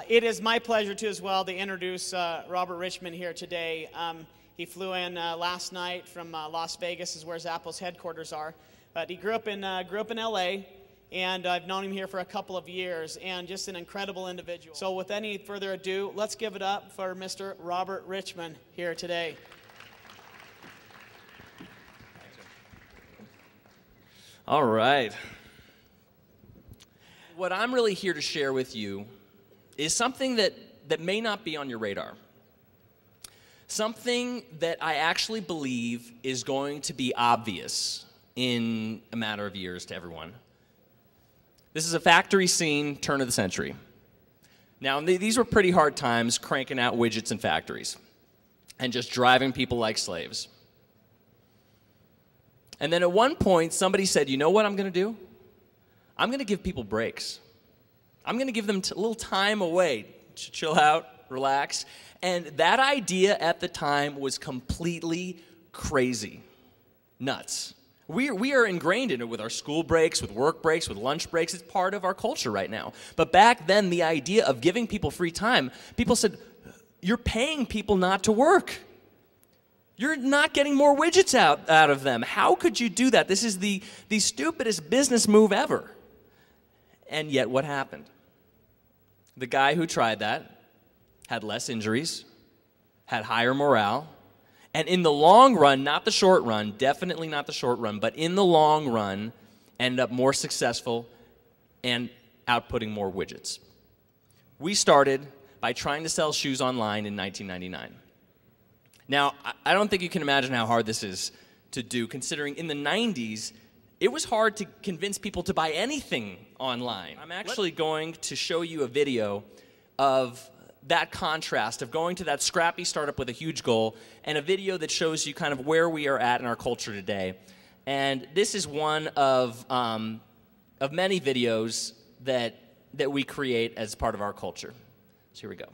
It is my pleasure to as well to introduce Robert Richman here today. He flew in last night from Las Vegas, is where Zappos headquarters are. But he grew up in LA, and I've known him here for a couple of years, and just an incredible individual. So with any further ado, let's give it up for Mr. Robert Richman here today. All right. What I'm really here to share with you is something that may not be on your radar. Something that I actually believe is going to be obvious in a matter of years to everyone. This is a factory scene, turn of the century. Now, these were pretty hard times cranking out widgets in factories and just driving people like slaves. And then at one point, somebody said, you know what I'm going to do? I'm going to give people breaks. I'm going to give them a little time away to chill out, relax. And that idea at the time was completely crazy. Nuts. We are ingrained in it with our school breaks, with work breaks, with lunch breaks. It's part of our culture right now. But back then, the idea of giving people free time, people said, you're paying people not to work. You're not getting more widgets out of them. How could you do that? This is the stupidest business move ever. And yet, what happened? The guy who tried that had less injuries, had higher morale, and in the long run, not the short run, definitely not the short run, but in the long run, ended up more successful and outputting more widgets. We started by trying to sell shoes online in 1999. Now, I don't think you can imagine how hard this is to do, considering in the 90s, it was hard to convince people to buy anything online. I'm actually going to show you a video of that contrast of going to that scrappy startup with a huge goal and a video that shows you kind of where we are at in our culture today. And this is one of many videos that we create as part of our culture. So here we go.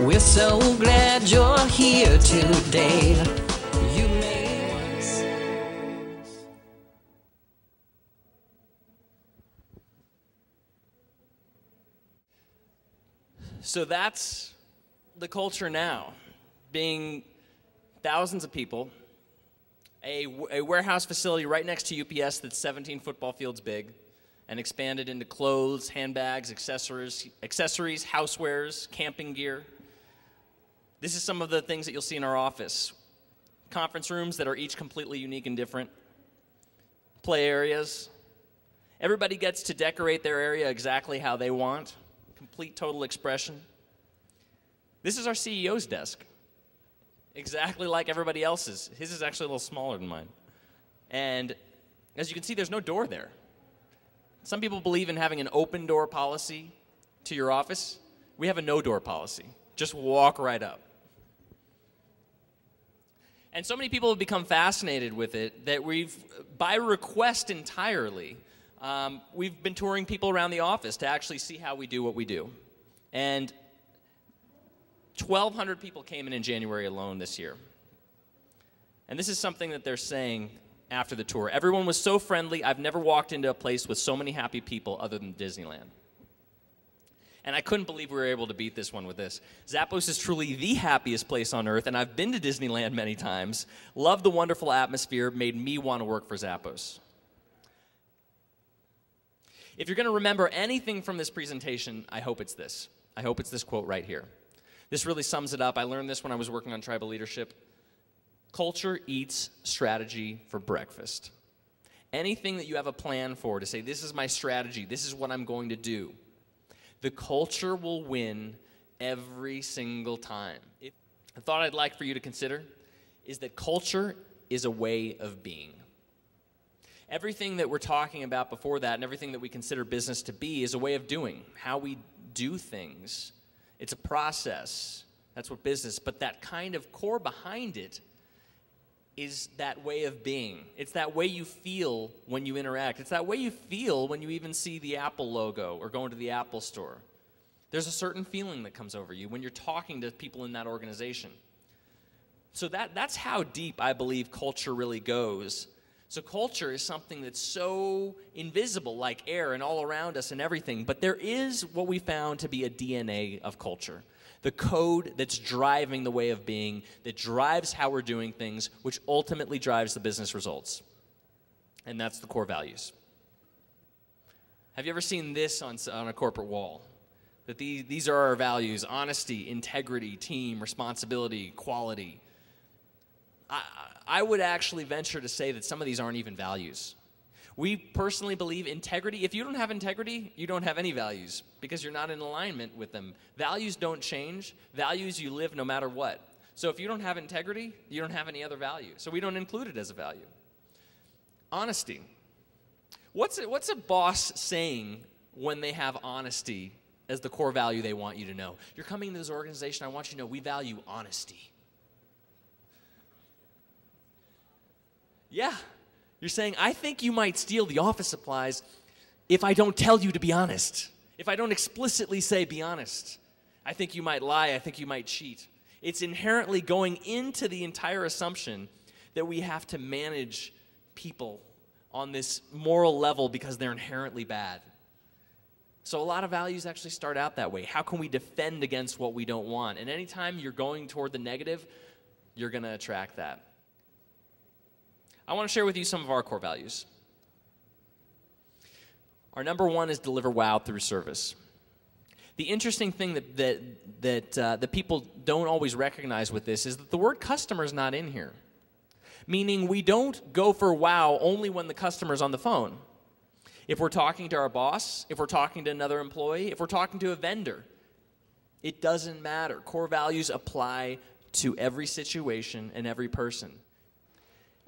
We're so glad you're here today. You may once. So that's the culture now, being thousands of people, a warehouse facility right next to UPS that's 17 football fields big, and expanded into clothes, handbags, accessories, housewares, camping gear. This is some of the things that you'll see in our office. Conference rooms that are each completely unique and different. Play areas. Everybody gets to decorate their area exactly how they want. Complete total expression. This is our CEO's desk. Exactly like everybody else's. His is actually a little smaller than mine. And as you can see, there's no door there. Some people believe in having an open door policy to your office. We have a no door policy. Just walk right up. And so many people have become fascinated with it that we've, by request entirely, we've been touring people around the office to actually see how we do what we do. And 1,200 people came in January alone this year. And this is something that they're saying after the tour. Everyone was so friendly. I've never walked into a place with so many happy people other than Disneyland. And I couldn't believe we were able to beat this one with this. Zappos is truly the happiest place on earth, and I've been to Disneyland many times. Loved the wonderful atmosphere, made me want to work for Zappos. If you're going to remember anything from this presentation, I hope it's this. I hope it's this quote right here. This really sums it up. I learned this when I was working on tribal leadership. Culture eats strategy for breakfast. Anything that you have a plan for to say, this is my strategy, this is what I'm going to do, the culture will win every single time. A thought I'd like for you to consider is that culture is a way of being. Everything that we're talking about before that and everything that we consider business to be is a way of doing, how we do things. It's a process. That's what business, but that kind of core behind it is that way of being. It's that way you feel when you interact. It's that way you feel when you even see the Apple logo or go into the Apple store. There's a certain feeling that comes over you when you're talking to people in that organization. So that's how deep I believe culture really goes. So culture is something that's so invisible, like air and all around us and everything. But there is what we found to be a DNA of culture. The code that's driving the way of being, that drives how we're doing things, which ultimately drives the business results. And that's the core values. Have you ever seen this on a corporate wall? That these are our values: honesty, integrity, team, responsibility, quality. I would actually venture to say that some of these aren't even values. We personally believe integrity. If you don't have integrity, you don't have any values because you're not in alignment with them. Values don't change. Values you live no matter what. So if you don't have integrity, you don't have any other value. So we don't include it as a value. Honesty. What's a boss saying when they have honesty as the core value they want you to know? You're coming to this organization, I want you to know we value honesty. Yeah. You're saying, I think you might steal the office supplies if I don't tell you to be honest. If I don't explicitly say be honest. I think you might lie. I think you might cheat. It's inherently going into the entire assumption that we have to manage people on this moral level because they're inherently bad. So a lot of values actually start out that way. How can we defend against what we don't want? And anytime you're going toward the negative, you're going to attract that. I want to share with you some of our core values. Our number one is deliver wow through service. The interesting thing that people don't always recognize with this is that the word customer is not in here. Meaning we don't go for wow only when the customer's on the phone. If we're talking to our boss, if we're talking to another employee, if we're talking to a vendor, it doesn't matter. Core values apply to every situation and every person.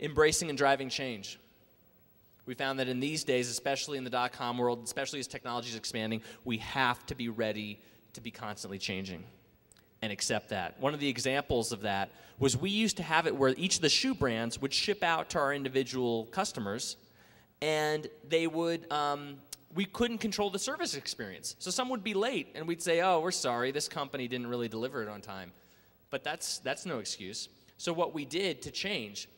Embracing and driving change. We found that in these days, especially in the dot-com world, especially as technology is expanding, we have to be ready to be constantly changing and accept that. One of the examples of that was we used to have it where each of the shoe brands would ship out to our individual customers, and they would, we couldn't control the service experience. So some would be late, and we'd say, oh, we're sorry, this company didn't really deliver it on time. But that's no excuse. So what we did to change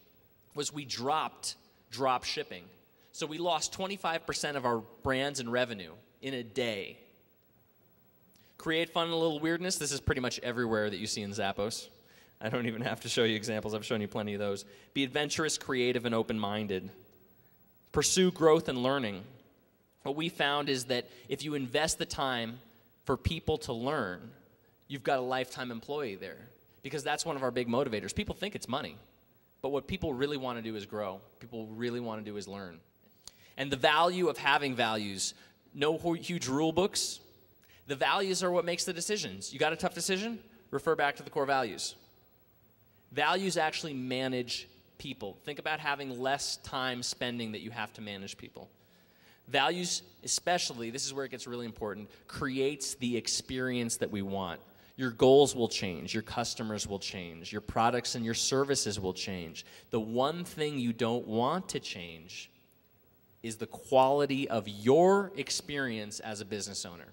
was we dropped drop shipping. So we lost 25% of our brands and revenue in a day. Create fun and a little weirdness. This is pretty much everywhere that you see in Zappos. I don't even have to show you examples. I've shown you plenty of those. Be adventurous, creative, and open-minded. Pursue growth and learning. What we found is that if you invest the time for people to learn, you've got a lifetime employee there. Because that's one of our big motivators. People think it's money. But what people really want to do is grow. People really want to do is learn. And the value of having values, no huge rule books. The values are what makes the decisions. You got a tough decision? Refer back to the core values. Values actually manage people. Think about having less time spending that you have to manage people. Values especially, this is where it gets really important, creates the experience that we want. Your goals will change. Your customers will change. Your products and your services will change. The one thing you don't want to change is the quality of your experience as a business owner.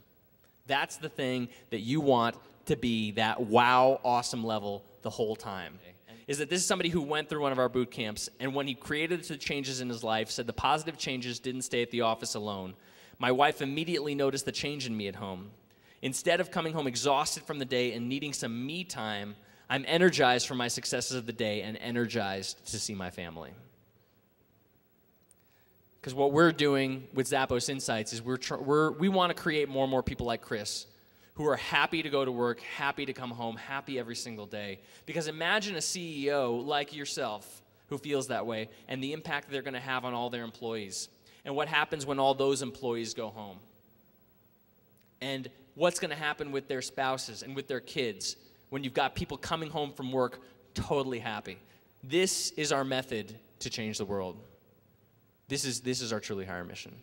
That's the thing that you want to be that wow, awesome level the whole time. Is that this is somebody who went through one of our boot camps, and when he created the changes in his life, said the positive changes didn't stay at the office alone. My wife immediately noticed the change in me at home. Instead of coming home exhausted from the day and needing some me time, I'm energized from my successes of the day and energized to see my family. Because what we're doing with Zappos Insights is we want to create more and more people like Chris who are happy to go to work, happy to come home, happy every single day. Because imagine a CEO like yourself who feels that way and the impact they're going to have on all their employees. And what happens when all those employees go home. And what's going to happen with their spouses and with their kids when you've got people coming home from work totally happy. This is our method to change the world. This is our truly higher mission.